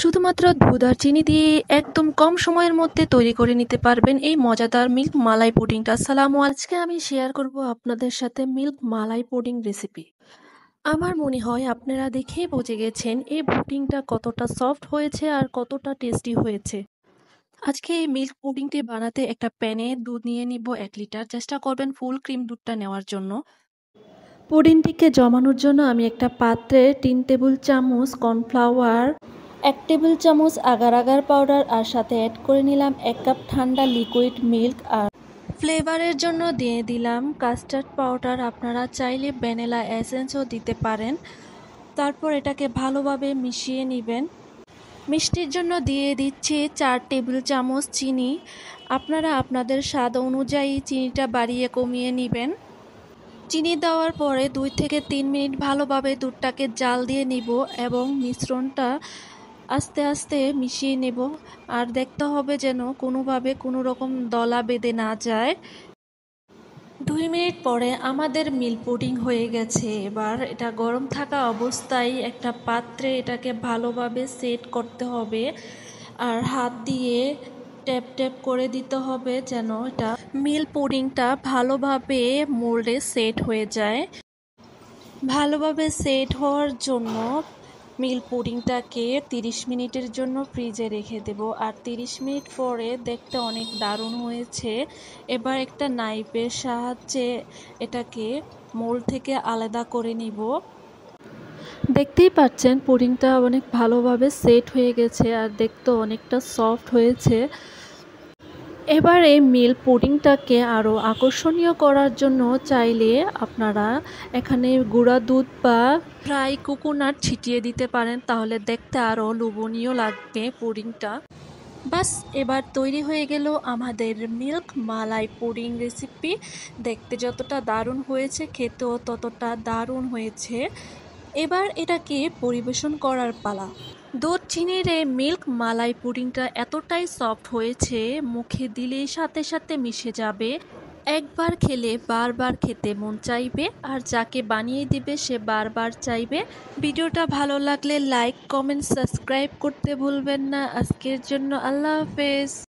শুধুমাত্র দুধ আর চিনি দিয়ে একদম কম সময়ের মধ্যে তৈরি করে নিতে পারবেন এই মজাদার মিল্ক মালাই পুডিংটা। আসসালামু আলাইকুম। আজকে আমি শেয়ার করব আপনাদের সাথে মিল্ক মালাই পুডিং রেসিপি। আমার মনে হয় আপনারা দেখেই বুঝে গেছেন এই পুডিংটা কতটা সফট হয়েছে আর কতটা টেস্টি হয়েছে। আজকে এই মিল্ক পুডিংটি বানাতে একটা প্যানে দুধ নিয়ে নিব 1 লিটার। চেষ্টা করবেন ফুল ক্রিম দুধটা নেওয়ার জন্য। পুডিংটিকে জমানোর জন্য আমি একটা পাত্রে 3 টেবিল চামচ কর্নফ্লাওয়ার, 1 টেবিল চামচ আগার আগার পাউডার আর সাথে অ্যাড করে নিলাম 1 কাপ ঠান্ডা লিকুইড মিল্ক আর ফ্লেভারের জন্য দিয়ে দিলাম কাস্টার্ড পাউডার। আপনারা চাইলে ভ্যানিলা এসেন্সও দিতে পারেন। তারপর এটাকে ভালোভাবে মিশিয়ে নেবেন। মিষ্টির জন্য দিয়ে দিচ্ছি 4 টেবিল চামচ চিনি। আপনারা আপনাদের স্বাদ অনুযায়ী চিনিটা বাড়িয়ে কমিয়ে নেবেন। চিনি দেওয়ার পরে 2 থেকে 3 মিনিট ভালোভাবে দুধটাকে জাল দিয়ে নিব এবং মিশ্রণটা আস্তে আস্তে মিশিয়ে নেব। আর দেখতে হবে যেন কোনোভাবে কোনো রকম দলা বেঁধে না যায়। 2 মিনিট পরে আমাদের মিল্ক পুডিং হয়ে গেছে। এবার এটা গরম থাকা অবস্থায় একটা পাত্রে এটাকে ভালোভাবে সেট করতে হবে আর হাত দিয়ে ট্যাপ ট্যাপ করে দিতে হবে যেন এটা মিল্ক পুডিংটা ভালোভাবে মোল্ডে সেট হয়ে যায়। ভালোভাবে সেট হওয়ার জন্য মিল্ক পুডিংটাকে 30 মিনিটের জন্য ফ্রিজে রেখে দেব। আর 30 মিনিট পরে দেখতে অনেক দারুণ হয়েছে। এবার একটা নাইফের সাহায্যে এটাকে মোল্ড থেকে আলাদা করে নিব। দেখতেই পাচ্ছেন পুডিংটা অনেক ভালোভাবে সেট হয়ে গেছে আর দেখতে অনেকটা সফট হয়েছে। এবার এই মিল্ক পুডিংটাকে আরও আকর্ষণীয় করার জন্য চাইলে আপনারা এখানে গুঁড়া দুধ বা ফ্রাই কোকোনাট ছিটিয়ে দিতে পারেন, তাহলে দেখতে আরও লোভনীয় লাগবে পুডিংটা। বাস, এবার তৈরি হয়ে গেল আমাদের মিল্ক মালাই পুডিং রেসিপি। দেখতে যতটা দারুণ হয়েছে খেতেও ততটা দারুণ হয়েছে। এবার এটাকে পরিবেশন করার পালা। দুধ চিনির এই মিল্ক মালাই পুডিংটা এতটাই সফট হয়েছে মুখে দিলেই সাথে সাথে মিশে যাবে। একবার খেলে বারবার খেতে মন চাইবে আর যাকে বানিয়ে দিবে সে বারবার চাইবে। ভিডিওটা ভালো লাগলে লাইক, কমেন্ট, সাবস্ক্রাইব করতে ভুলবেন না। আজকের জন্য আল্লাহ হাফেজ।